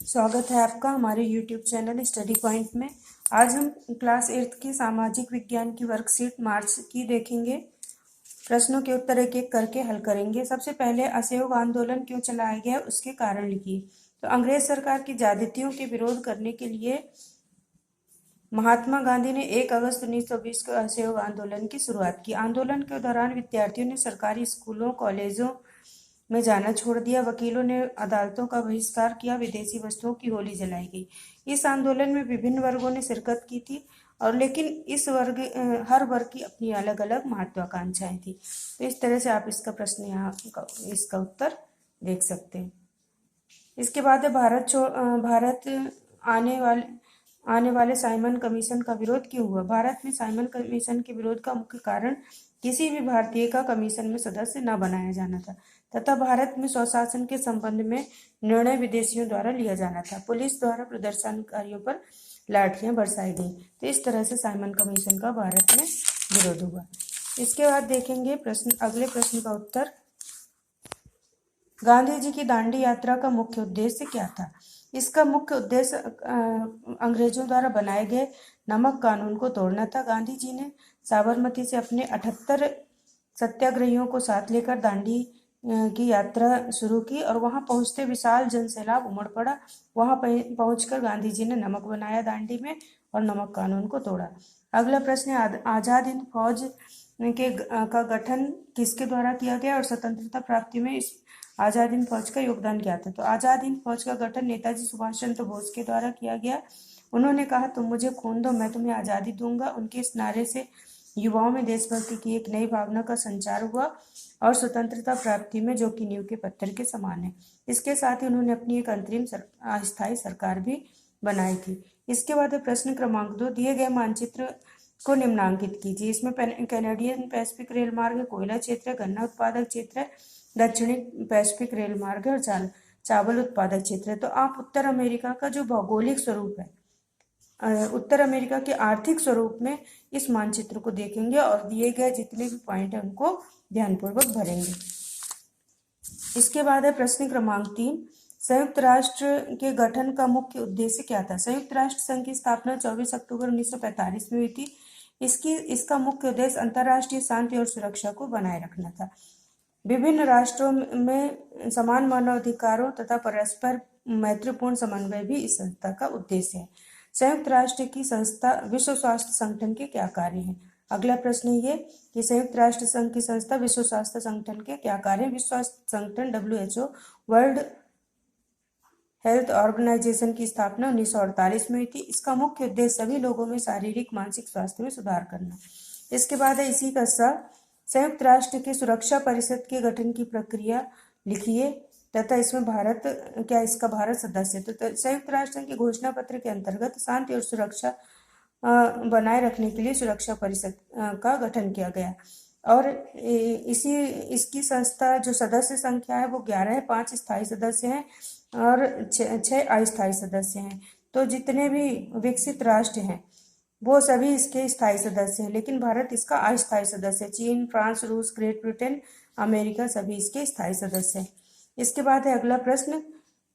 स्वागत है आपका हमारे YouTube चैनल स्टडी पॉइंट में। आज हम क्लास 8 की सामाजिक विज्ञान की वर्कशीट मार्च की देखेंगे। प्रश्नों के उत्तर एक एक करके हल करेंगे। सबसे पहले असहयोग आंदोलन क्यों चलाया गया उसके कारण लिखिए। तो अंग्रेज सरकार की ज्यादतियों के विरोध करने के लिए महात्मा गांधी ने 1 अगस्त 1920 को असहयोग आंदोलन की शुरुआत की। आंदोलन के दौरान विद्यार्थियों ने सरकारी स्कूलों कॉलेजों में जाना छोड़ दिया, वकीलों ने अदालतों का बहिष्कार किया, विदेशी वस्तुओं की होली जलाई गई। इस आंदोलन में विभिन्न वर्गों ने शिरकत की थी और लेकिन हर वर्ग की अपनी अलग अलग महत्वाकांक्षाएं थी। तो इस तरह से आप इसका प्रश्न यहाँ इसका उत्तर देख सकते हैं। इसके बाद है भारत आने वाले साइमन कमीशन का विरोध क्यों हुआ। भारत में साइमन कमीशन के विरोध का मुख्य कारण किसी भी भारतीय का कमीशन में सदस्य न बनाया जाना था तथा भारत में स्वशासन के संबंध में निर्णय विदेशियों द्वारा लिया जाना था। पुलिस द्वारा प्रदर्शनकारियों पर लाठियां बरसाई गई। तो इस तरह से साइमन कमीशन का भारत में विरोध हुआ। इसके बाद देखेंगे अगले प्रश्न का उत्तर। गांधी जी की दांडी यात्रा का मुख्य उद्देश्य क्या था। इसका मुख्य उद्देश्य अंग्रेजों द्वारा बनाए गए नमक कानून को तोड़ना था। गांधी जी ने साबरमती से अपने 78 सत्याग्रहियों को साथ लेकर दांडी की यात्रा शुरू की और वहां पहुंचते विशाल जनसैलाब उमड़ पड़ा। वहां पहुंचकर गांधी जी ने नमक बनाया दांडी में और नमक कानून को तोड़ा। अगला प्रश्न है आजाद हिंद फौज का गठन किसके द्वारा किया गया और स्वतंत्रता प्राप्ति में इस आजाद हिंद फौज का योगदान क्या था। तो आजाद हिंद फौज का गठन नेताजी सुभाष चंद्र बोस के द्वारा किया गया। उन्होंने कहा तुम मुझे खून दो मैं तुम्हें आजादी दूंगा। उनके इस नारे से युवाओं में देशभक्ति की एक नई भावना का संचार हुआ और स्वतंत्रता प्राप्ति में जो कि नींव के पत्थर के समान है। इसके साथ ही उन्होंने अपनी एक अंतरिम अस्थायी सरकार भी बनाई थी। इसके बाद प्रश्न क्रमांक 2 दिए गए मानचित्र को निम्नांकित कीजिए। इसमें कैनेडियन पैसिफिक रेल मार्ग, कोयला क्षेत्र, गन्ना उत्पादक क्षेत्र, दक्षिणी पैसिफिक रेल मार्ग और चावल उत्पादक क्षेत्र है। तो आप उत्तर अमेरिका का जो भौगोलिक स्वरूप है, उत्तर अमेरिका के आर्थिक स्वरूप में इस मानचित्र को देखेंगे और दिए गए जितने भी पॉइंट है उनको ध्यानपूर्वक भरेंगे। इसके बाद है प्रश्न क्रमांक 3 संयुक्त राष्ट्र के गठन का मुख्य उद्देश्य क्या था। संयुक्त राष्ट्र संघ की स्थापना 24 अक्टूबर 1945 में हुई थी। इसका मुख्य उद्देश्य अंतर्राष्ट्रीय शांति और सुरक्षा को बनाए रखना था। विभिन्न राष्ट्रों में समान मानवाधिकारों तथा परस्पर मैत्रीपूर्ण समन्वय भी इस संस्था का उद्देश्य है। संयुक्त राष्ट्र की संस्था विश्व स्वास्थ्य संगठन के क्या कार्य हैं। अगला प्रश्न ये कि संयुक्त राष्ट्र संघ की संस्था विश्व स्वास्थ्य संगठन के क्या कार्य हैं। विश्व स्वास्थ्य संगठन WHO वर्ल्ड हेल्थ ऑर्गेनाइजेशन की स्थापना 1948 में हुई थी। इसका मुख्य उद्देश्य सभी लोगों में शारीरिक मानसिक स्वास्थ्य में सुधार करना। इसके बाद है इसी का संयुक्त राष्ट्र के सुरक्षा परिषद के गठन की प्रक्रिया लिखिए तथा इसमें इसका भारत सदस्य। तो संयुक्त राष्ट्र के घोषणा पत्र के अंतर्गत शांति और सुरक्षा बनाए रखने के लिए सुरक्षा परिषद का गठन किया गया और इसकी संस्था जो सदस्य संख्या है वो 11 है। 5 स्थायी सदस्य हैं और 6 अस्थायी सदस्य हैं। तो जितने भी विकसित राष्ट्र हैं वो सभी इसके स्थायी सदस्य हैं, लेकिन भारत इसका अस्थायी सदस्य है। चीन, फ्रांस, रूस, ग्रेट ब्रिटेन, अमेरिका सभी इसके स्थायी सदस्य हैं। इसके बाद है अगला प्रश्न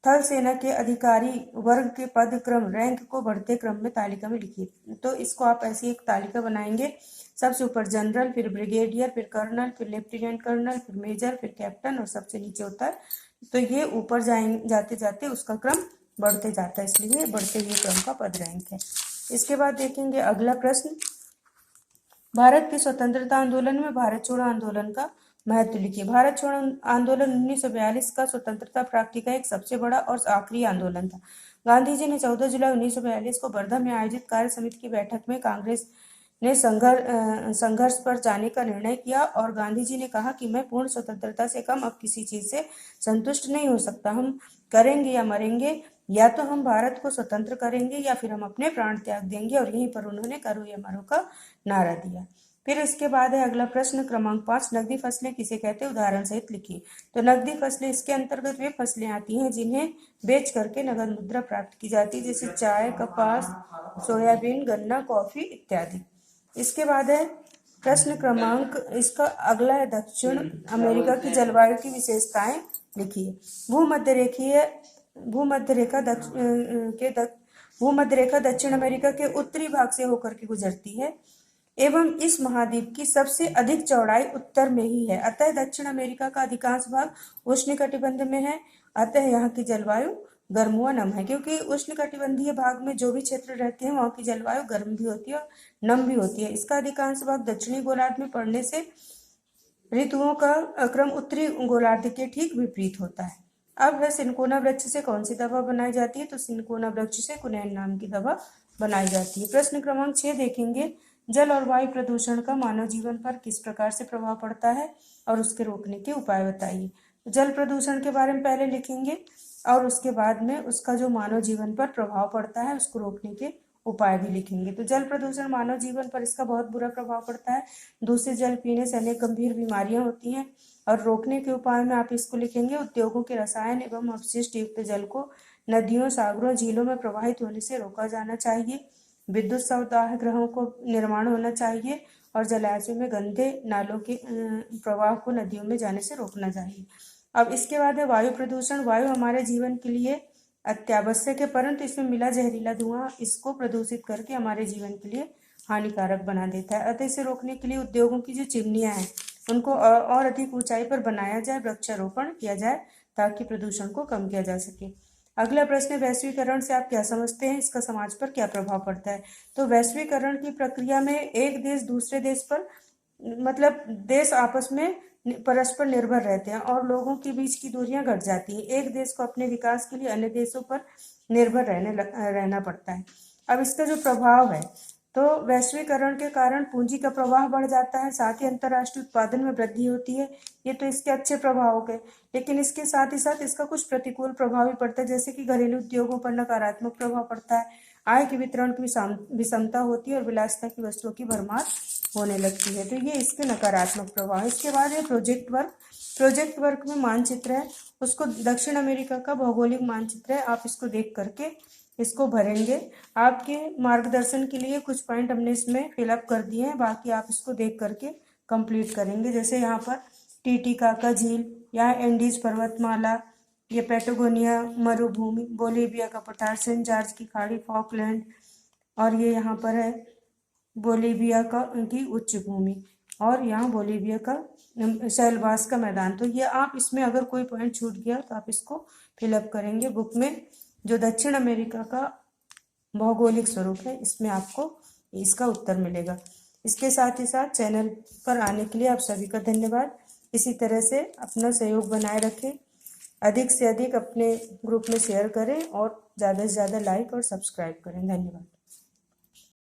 थल सेना के अधिकारी वर्ग के पद क्रम रैंक को बढ़ते क्रम में तालिका में लिखिए। तो इसको आप ऐसी एक तालिका बनाएंगे। सबसे ऊपर जनरल, फिर ब्रिगेडियर, फिर कर्नल, फिर लेफ्टिनेंट कर्नल, फिर मेजर, फिर कैप्टन और सबसे नीचे होता है। तो ये ऊपर जाते जाते उसका क्रम बढ़ते जाता है, इसलिए बढ़ते हुए क्रम का पद रैंक है। इसके बाद देखेंगे अगला प्रश्न भारत के स्वतंत्रता आंदोलन में भारत छोड़ो आंदोलन का महत्व लिखिए। भारत छोड़ो आंदोलन 1942 का स्वतंत्रता प्राप्ति का एक सबसे बड़ा और आखिरी आंदोलन था। गांधी जी ने 14 जुलाई 1942 को वर्धा में आयोजित कार्य समिति की बैठक में कांग्रेस ने संघर्ष पर जाने का निर्णय किया और गांधी जी ने कहा कि मैं पूर्ण स्वतंत्रता से कम अब किसी चीज से संतुष्ट नहीं हो सकता। हम करेंगे या मरेंगे, या तो हम भारत को स्वतंत्र करेंगे या फिर हम अपने प्राण त्याग देंगे। और यहीं पर उन्होंने करो या मरो का नारा दिया। फिर इसके बाद है अगला प्रश्न क्रमांक 5 नकदी फसलें किसे कहते हैं, उदाहरण सहित लिखिए। तो नकदी फसलें इसके अंतर्गत वे फसलें आती हैं जिन्हें बेच करके नगद मुद्रा प्राप्त की जाती है, जैसे चाय, कपास, सोयाबीन, गन्ना, कॉफी इत्यादि। इसके बाद है प्रश्न क्रमांक इसका अगला है दक्षिण अमेरिका की जलवायु की विशेषताएं लिखिए। भूमध्य रेखीय भूमध्य रेखा दक्षिण अमेरिका के उत्तरी भाग से होकर के गुजरती है एवं इस महाद्वीप की सबसे अधिक चौड़ाई उत्तर में ही है। अतः दक्षिण अमेरिका का अधिकांश भाग उष्णकटिबंध में है। अतः यहाँ की जलवायु गर्म व नम है, क्योंकि उष्णकटिबंधीय भाग में जो भी क्षेत्र रहते हैं वहाँ की जलवायु गर्म भी होती है और नम भी होती है। इसका अधिकांश भाग दक्षिणी गोलार्ध में पड़ने से ऋतुओं का क्रम उत्तरी गोलार्ध के ठीक विपरीत होता है। अब है सिनकोना वृक्ष से कौन सी दवा बनाई जाती है? तो सिनकोना वृक्ष से कुनैन नाम की दवा बनाई जाती है। प्रश्न क्रमांक 6 देखेंगे, जल और वायु प्रदूषण का मानव जीवन पर किस प्रकार से प्रभाव पड़ता है और उसके रोकने के उपाय बताइए। जल प्रदूषण के बारे में पहले लिखेंगे और उसके बाद में उसका जो मानव जीवन पर प्रभाव पड़ता है उसको रोकने के उपाय भी लिखेंगे। तो जल प्रदूषण मानव जीवन पर इसका बहुत बुरा प्रभाव पड़ता है। दूषित जल पीने से अनेक गंभीर बीमारियां होती हैं और रोकने के उपाय में आप इसको लिखेंगे, उद्योगों के रसायन एवं अपशिष्ट युक्त जल को नदियों, सागरों, झीलों में प्रवाहित होने से रोका जाना चाहिए। विद्युत सौदाह गृहों को निर्माण होना चाहिए और जलाशयों में गंदे नालों के प्रवाह को नदियों में जाने से रोकना चाहिए। अब इसके बाद है वायु प्रदूषण। वायु हमारे जीवन के लिए अत्यावश्यक है, परंतु इसमें मिला जहरीला धुआं इसको प्रदूषित करके हमारे जीवन के लिए हानिकारक बना देता है। अतः इसे रोकने के लिए उद्योगों की जो चिमनियां हैं उनको और अधिक ऊंचाई पर बनाया जाए, वृक्षारोपण किया जाए ताकि प्रदूषण को कम किया जा सके। अगला प्रश्न है, वैश्वीकरण से आप क्या समझते हैं, इसका समाज पर क्या प्रभाव पड़ता है? तो वैश्वीकरण की प्रक्रिया में एक देश दूसरे देश पर मतलब देश आपस में परस्पर निर्भर रहते हैं और लोगों के बीच की दूरियां घट जाती हैं। एक देश को अपने विकास के लिए अन्य देशों पर निर्भर रहना पड़ता है। अब इसका जो प्रभाव है, तो वैश्वीकरण के कारण पूंजी का प्रवाह बढ़ जाता है, साथ ही अंतर्राष्ट्रीय उत्पादन में वृद्धि होती है। ये तो इसके अच्छे प्रभाव हो गए, लेकिन इसके साथ ही साथ इसका कुछ प्रतिकूल प्रभाव भी पड़ता है, जैसे कि घरेलू उद्योगों पर नकारात्मक प्रभाव पड़ता है, आय के वितरण की विषमता होती है और विलासिता की वस्तुओं की भरमार होने लगती है। तो ये इसके नकारात्मक प्रभाव। इसके बाद है प्रोजेक्ट वर्क। प्रोजेक्ट वर्क में मानचित्र है, उसको दक्षिण अमेरिका का भौगोलिक मानचित्र है, आप इसको देख करके इसको भरेंगे। आपके मार्गदर्शन के लिए कुछ पॉइंट हमने इसमें फिलअप कर दिए हैं, बाकी आप इसको देख करके कंप्लीट करेंगे। जैसे यहाँ पर टीटीकाका झील, यहाँ एंडीज पर्वतमाला, ये पैटागोनिया मरुभूमि, बोलीविया का पठार, सेंट जॉर्ज की खाड़ी, फॉकलैंड, और ये यहाँ पर है बोलीविया का की उच्च भूमि, और यहाँ बोलीविया का शैलवास का मैदान। तो ये आप इसमें अगर कोई पॉइंट छूट गया तो आप इसको फिलअप करेंगे बुक में। जो दक्षिण अमेरिका का भौगोलिक स्वरूप है इसमें आपको इसका उत्तर मिलेगा। इसके साथ ही साथ चैनल पर आने के लिए आप सभी का धन्यवाद। इसी तरह से अपना सहयोग बनाए रखें, अधिक से अधिक अपने ग्रुप में शेयर करें और ज़्यादा से ज़्यादा लाइक और सब्सक्राइब करें। धन्यवाद।